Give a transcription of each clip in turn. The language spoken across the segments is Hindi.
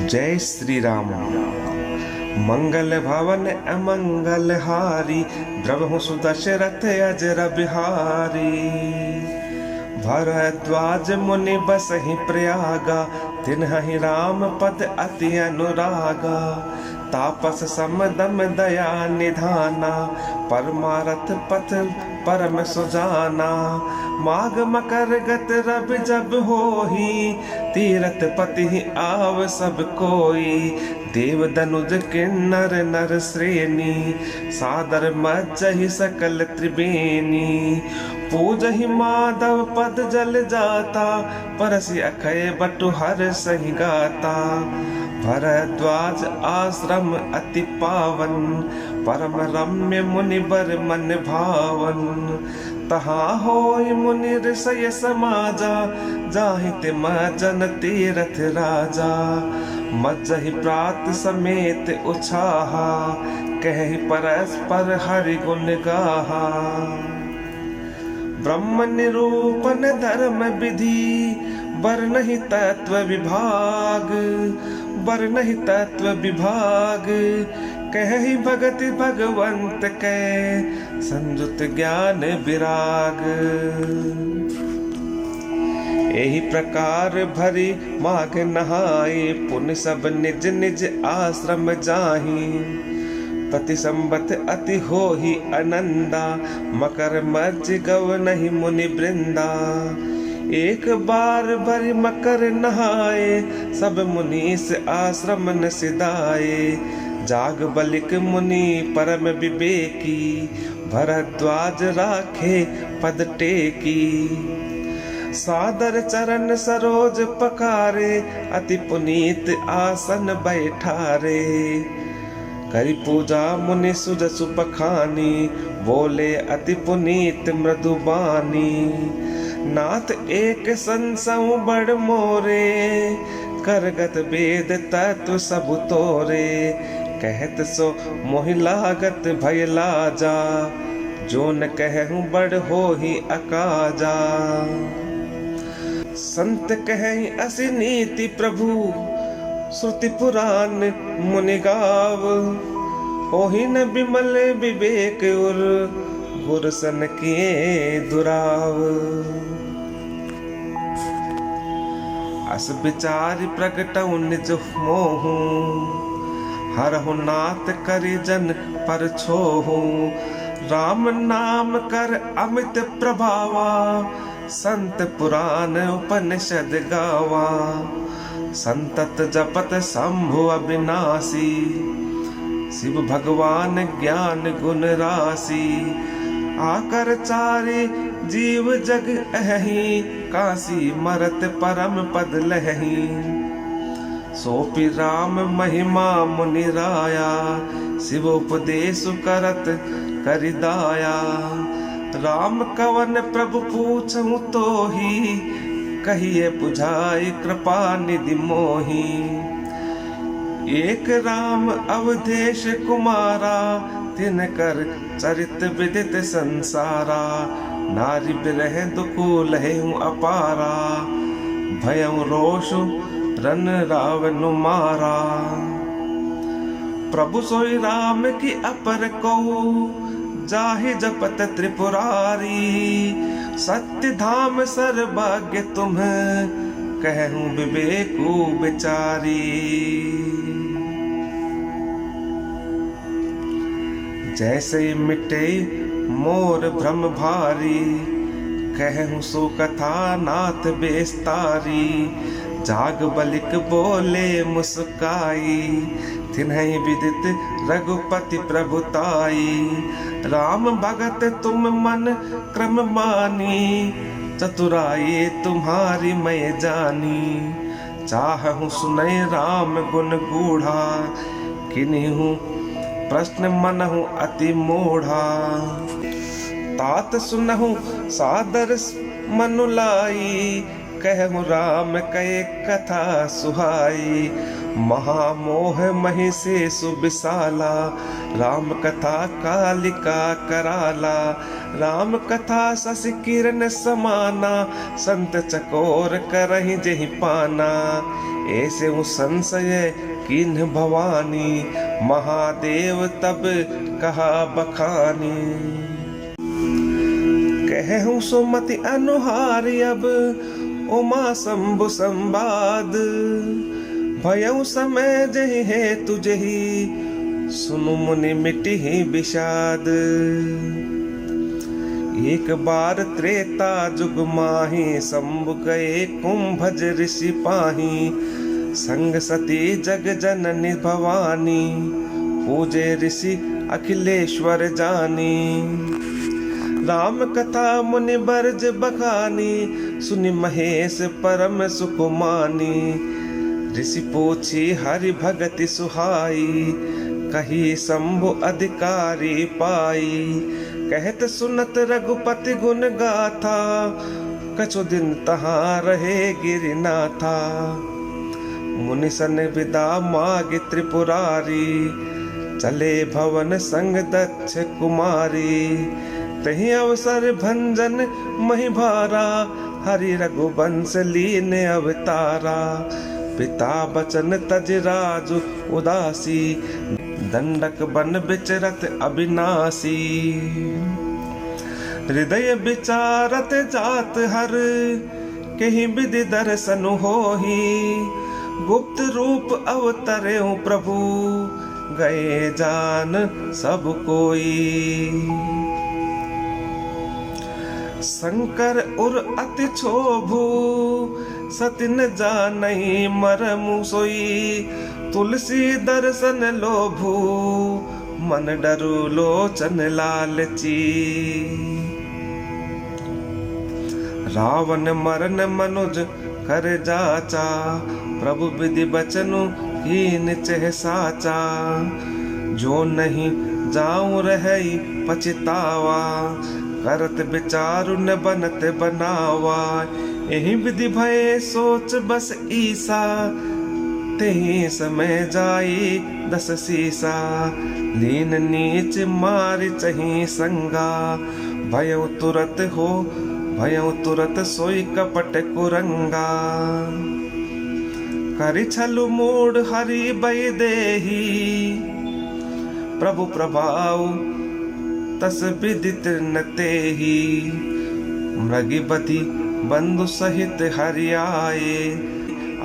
जय श्री राम। मंगल भवन अमंगल हारी, द्रवहु सुदशरथ अजर बिहारी। भरद्वाज मुनि बसहि प्रयागा, तिन्हि राम पद अति अनुरागा। तापस समदम दया निधाना, परमारथ पथ परम सुजाना। माघ मकर गत रब जब होही, तीरथ पति आव सब कोई। देव दनुज किन्नर नर श्रेणी, सादर मज्जहि सकल त्रिवेणी। पूजहि माधव पद जल जाता, परसि अखय बटु हर सहि गाता। भरद्वाज आश्रम अति पावन, परम रम्य मुनि बर मन भावन। तहाँ होय मुनि ऋषय समाजा, जाहि ते मज्जन तीरथ राजा। मज्जहि प्रात समेत उछाहा, कहि परस्पर हरि गुण गाहा। ब्रह्म निरूपण धर्म विधि, बरनहि तत्व विभाग। बरनहि तत्व विभाग, कहि भगति भगवंत कै, संयुत ज्ञान विराग। एहि प्रकार भरी माघ नहाए, पुन सब निज निज आश्रम जाहि। प्रति संबत अति होहि आनंदा, मकर मज्ज गवनहि मुनि वृंदा। एक बार भरी मकर नहाए, सब मुनीस आश्रम न सिधाए। जाग बलिक मुनि परम विवेकी, भरद्वाज राखे पद टेकी। सादर चरण सरोज पकारे, अति पुनीत आसन बैठारे। करी पूजा मुनि सुजसु बखानी, बोले अति पुनीत मृदुबानी। नाथ एक संसहु बड़ मोरे, करगत वेद तत्व सब तोरे। कहत सो मोहि लागत भय लाजा, जो न कहूँ बड़ होहि अकाजा। संत कहि असि नीति प्रभु, श्रुति पुराण मुनि गाव। होहि न बिमल विवेक उर, गुर सन किए दुराव। अस विचार प्रगटउ निज मोहु, हरहु नाथ करि जन पर छोहु। राम नाम कर अमित प्रभावा, संत पुराण उपनिषद गावा। संतत जपत शंभु अविनाशी, शिव भगवान ज्ञान गुण राशि। आकर चारे जीव जग अहि, काशी मरत परम पद लहि। सोपि राम महिमा मुनि राया, शिव उपदेश करत करि दाया। राम कवन प्रभु पूछहु तोहि, कहिए बुझाई कृपा निधि मोहि। एक राम अवधेश कुमारा, तिनकर चरित विदित संसारा। नारी बिरह दुख लहु अपारा, भयउ रोष रन रावण मारा। प्रभु सोई राम की अपर कहु, जाहि जपत त्रिपुरारी। सत्य धाम सर्वज्ञ तुम, कहूँ विवेकु विचारी। जैसे मिटे मोर भ्रम भारी, कहूँ सो कथा नाथ बेस्तारी। जाग बलिक बोले मुस्काई, तिन्हि विदित रघुपति प्रभुताई। राम भगत तुम मन क्रम मानी, चतुराई तुम्हारी मैं जानी। चाहूँ सुनय राम गुण गूढ़ा, किन्हु प्रश्न मनहु अति मूढ़ा। तात सुनहु सादर मनु लाई, कहूँ राम कै कथा सुहाई। महामोह महि से सुविशाला, राम कथा कालिका कराला। राम कथा शशि किरण समाना, संत चकोर करहि जेहि पाना। ऐसे हूँ संशय किन्ह भवानी, महादेव तब कहा बखानी। कहूँ सुमति अनुहारी अब उमा शंभु संवाद, भयउ समय जहि है तुझे ही, सुनु मुनि मिटि ही विषाद। एक बार त्रेता जुग माही, शंभु गए कुंभज ऋषि पाही, संग सती जग जननी भवानी, पूजे ऋषि अखिलेश्वर जानी। राम कथा मुनि बरज बखानी, सुनि महेश परम सुख मानी। ऋषि पूछी हरि भगति सुहाई, कही शंभु अधिकारी पाई। कहत सुनत रघुपति गुण गाथा, कछु दिन तहाँ रहे गिरिनाथा। मुनि सन विदा मागे त्रिपुरारी, चले भवन संग दक्ष कुमारी। तही अवसर भंजन मही भारा, हरि रघुवंश लीन अवतारा। पिता बचन तज राजु उदासी, दंडक बन विचरत अविनाशी। हृदय विचारत जात हर, कहीं विधि दर्शन होही। गुप्त रूप अवतरे प्रभु, गए जान सब कोई। शंकर उर अति क्षोभु, सति न जानई मरमु सोई। तुलसी दर्शन लोभु, मन डरु लोचन लालची। रावण मरन मनुज कर जाचा, प्रभु विधि बचनु कीन चह साचा। जो नहीं जाऊं रहई पछतावा, करत विचारु न बनत बनावा। यही विधि भय सोच बस ईसा, तेहि समय जाई दस सीसा। लीन नीच मार चही संगा, भयउ तुरत हो भयउ तुरत सोई कपट कुरंगा। करि छलु मूड हरि बई देही, प्रभु प्रभाव तस विदित न तेहि। मृगी बधि बंधु सहित हरि आए,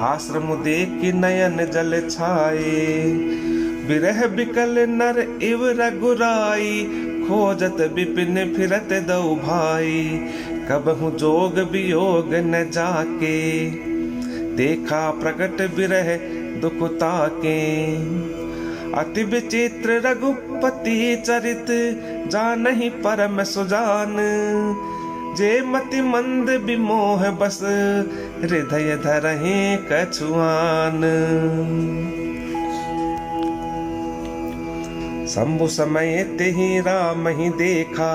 आश्रम देख नयन जल छाए। विरह बिकल नर इव रघुराई, खोजत विपिन फिरत दौ भाई। कबहु जोग वियोग न जाके, देखा प्रकट विरह दुख ताके। अति विचित्र रघुपति चरित, जानहि परम सुजान। जे मति मंद विमोह बस, हृदय धरहि कछुआन। शंभु समय तेहि राम ही देखा,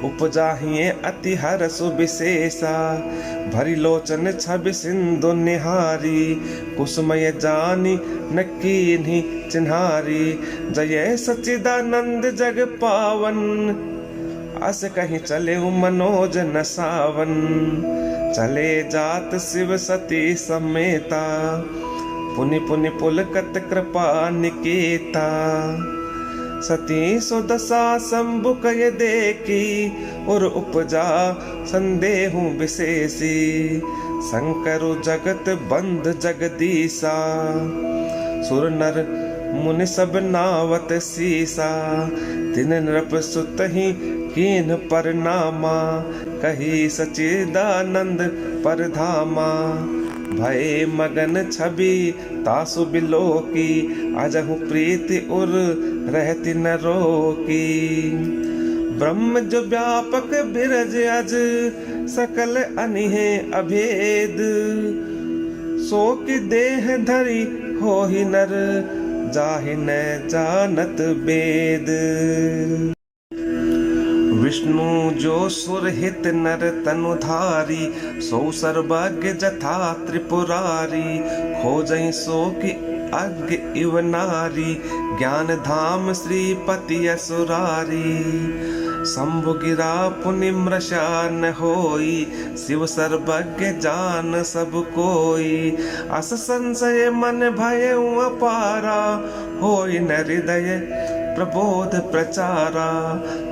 उपजाहिए अति हरसु विशेषा। भरी लोचन छवि सिंधु निहारी, कुसुमय जानी न कीन्ही चिन्हारी। जय सच्चिदानंद जग पावन, अस कहीं चले मनोज न सावन। चले जात शिव सती समेता, पुनि पुनि पुलकत कृपा निकेता। सती सुदशा शंभु कय देखी, और उपजा संदेहु विशेषी। शंकरु जगत बंध जगदीसा, सुर नर मुनि सब नावत सीसा। तिन नृप सुत ही कीन परनामा, कही सच्चिदानंद परधामा। भय मगन छवि तासु बिलोकी, अजहु प्रीति उर रहती न रोकी। ब्रह्म जो व्यापक बिरज अज, सकल अनिहे अभेद। सो की देह धरी हो ही नर, जाहि न जानत वेद। विष्णु जो सुरहित नर तनुधारी, सो सर्वज्ञ जथा त्रिपुरारी। खोजहि सो की अज्ञ इव नारी, ज्ञान धाम श्रीपति असुरारी। शंभु गिरा पुनि मृषा न होई, शिव सर्वज्ञ जान सब कोई। अस संशय मन भय अपारा, होई न हृदय प्रबोध प्रचारा।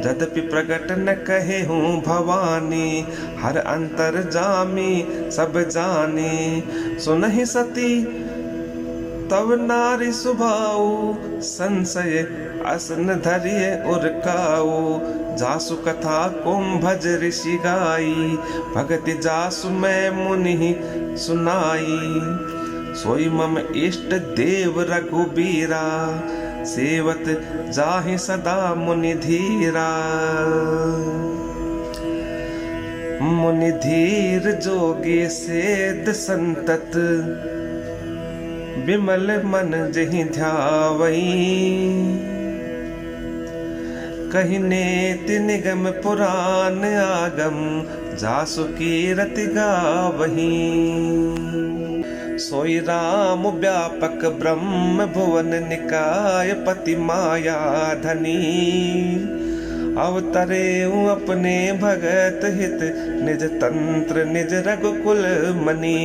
यद्यपि प्रगट न कहे हूँ भवानी, हर अंतर जामी सब जानी। सुनहि सती तब नारी सुभाऊ, संशय असन धरिय उरकाऊ। जासु कथा कुंभज ऋषि गाई, भगति जासु मैं मुनि सुनाई। सोई मम इष्ट देव रघुबीरा, सेवत जाहि सदा मुनि धीरा। मुनि धीर जोगी सेध संतत, विमल मन जहि ध्यावई। कहि नेति निगम पुराण आगम, जासु कीरति गावही। सोई राम व्यापक ब्रह्म भुवन निकाय, पति माया धनी। अवतरे अपने भगत हित, निज तंत्र निज रघुकुल मनी।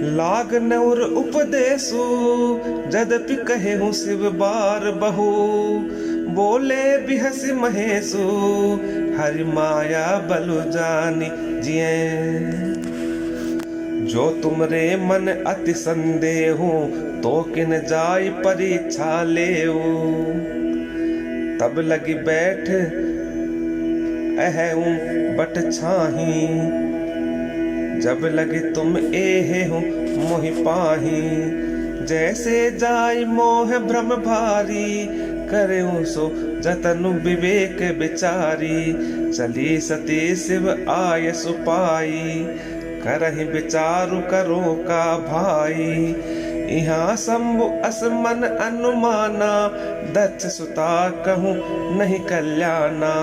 लागन और उपदेशु, यद्यपि कहे हूँ शिव बार बहु। बोले बिहसि महेशु, हरि माया बलु जानि जिये। जो तुमरे मन अति संदेहु, तो किन जाय परीक्षा लेऊ। तब लगी बैठ अहूँ बट छाही, जब लगे तुम एहे हूँ मोहि पाही। जैसे जाय मोह भ्रम भारी, करे सो जतनु विवेक विचारी। चली सती शिव आय सुपाई, करहि विचारु करो का भाई। यहाँ शंभु अस मन अनुमाना, दक्ष सुता कहूँ नहीं कल्याणा।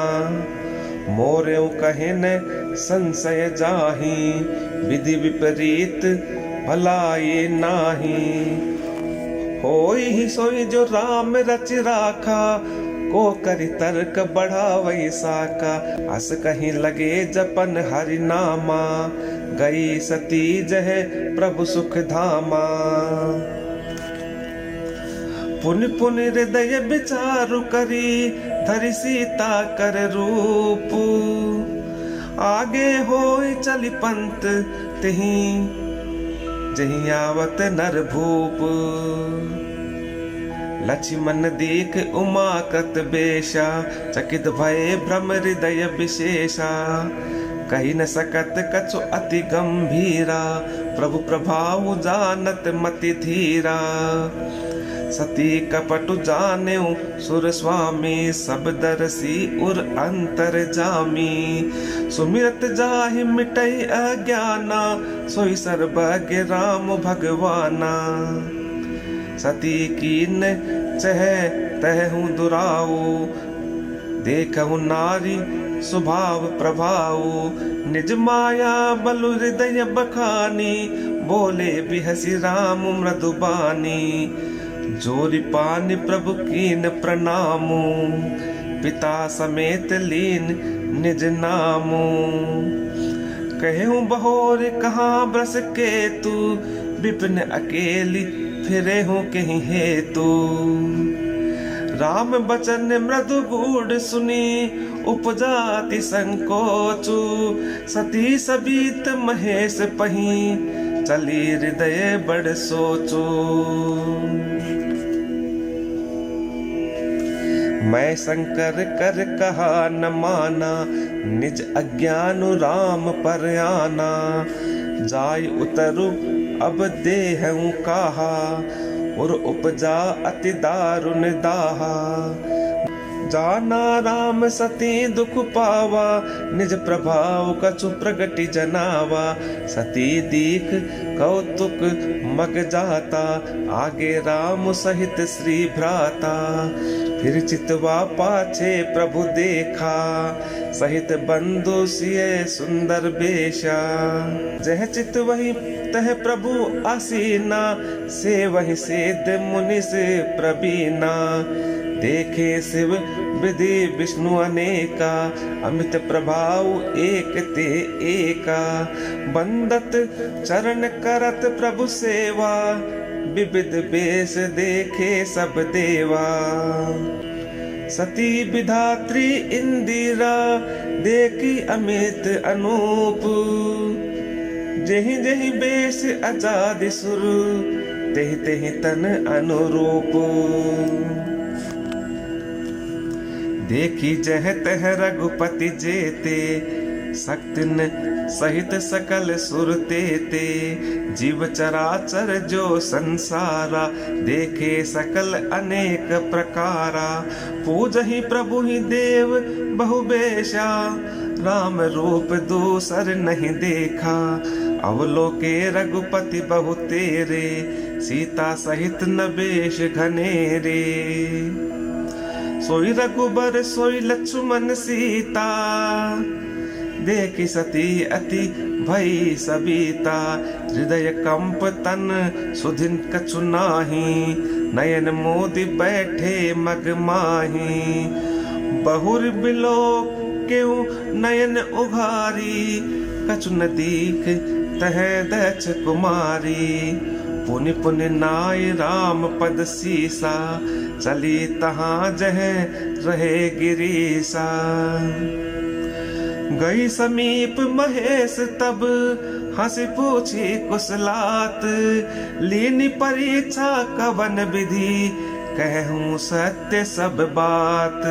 मोरेउ कहे न संशय जाही, विधि विपरीत भलाए नाही। होई ही सोई जो राम रच राखा, को करि तर्क बढ़ावई साका। अस कहीं लगे जपन हरि नामा, गई सती जह प्रभु सुख धामा। पुनि पुनि हृदय विचारु करी, धरि सीता कर रूप। आगे होई चली पंत तेहि, जहि आवत नर भूप। लक्ष्मण देख उमा कृत बेशा, चकित भय भ्रम हृदय विशेषा। कही न सकत कछु अति गंभीरा, प्रभु प्रभाव जानत मति धीरा। सती कपटु जानेउ सुर स्वामी, सब दरसी उर अंतर जामी। सुमिरत जाहि मिटई अज्ञाना, सोई सर्वज्ञ राम भगवाना। सती कीन चह तहु दुराऊ, देखहु नारी स्वभाव प्रभाऊ। निज माया बलु हृदय बखानी, बोले बिहसी राम मृदुबानी। जोरि पानि प्रभु कीन प्रणामु, पिता समेत लीन निज नामु। कहूँ बहोर कहाँ ब्रस केतु, विपिन अकेली फिरे हूँ कहीं हेतु। राम बचन मृदु गूढ़ सुनी, उपजाति संकोचु। सती सबीत महेश पही, चली हृदय बड़ सोचो। मैं शंकर कर कहा न माना, निज अज्ञानु राम पर आना। जाय उतरु अब देहु कहा, और उपजा अति दारुण दाहा। जाना राम सती दुख पावा, निज प्रभाव कछु प्रगति जनावा। सती दीख कौतुक मग जाता, आगे राम सहित श्री भ्राता। फिर चितवा पाछे प्रभु देखा, सहित बंधु सिए सुंदर बेशा। जह चित वही तह प्रभु आसीना, से वही सेध मुनि से प्रवीणा। देखे शिव विधि विष्णु अनेका, अमित प्रभाव एक ते एका। बंदत चरण करत प्रभु सेवा, विविध वेश देखे सब देवा। सती विधात्री इंदिरा, देखी अमित अनूप। जहि जहि बेश आजाद सुर, तेहि तेहि तन अनुरूप। देखी जह तह रघुपति जेते, शक्तिन सहित सकल सुर तेते। जीव चराचर जो संसारा, देखे सकल अनेक प्रकारा। पूजहि प्रभु ही देव बहुबेशा, राम रूप दूसर नहीं देखा। अवलोके रघुपति बहु तेरे, सीता सहित नबेश घनेरे। सोई रघुबर सोई लक्ष्मण सीता, देखी सती अति भई सबीता। हृदय कंप तन सुधिन कछु नाही, नयन मोदि बैठे मग माही। बहुर बिलो क्यों नयन उघारी, कछु न दीख तह दक्ष कुमारी। पुनि पुनि नाय राम पद सीसा, चली तहाँ जह रहे गिरीसा। गई समीप महेश तब, हंसी पूछी कुशलात। लीनी परीक्षा कवन विधि, कहूँ सत्य सब बात।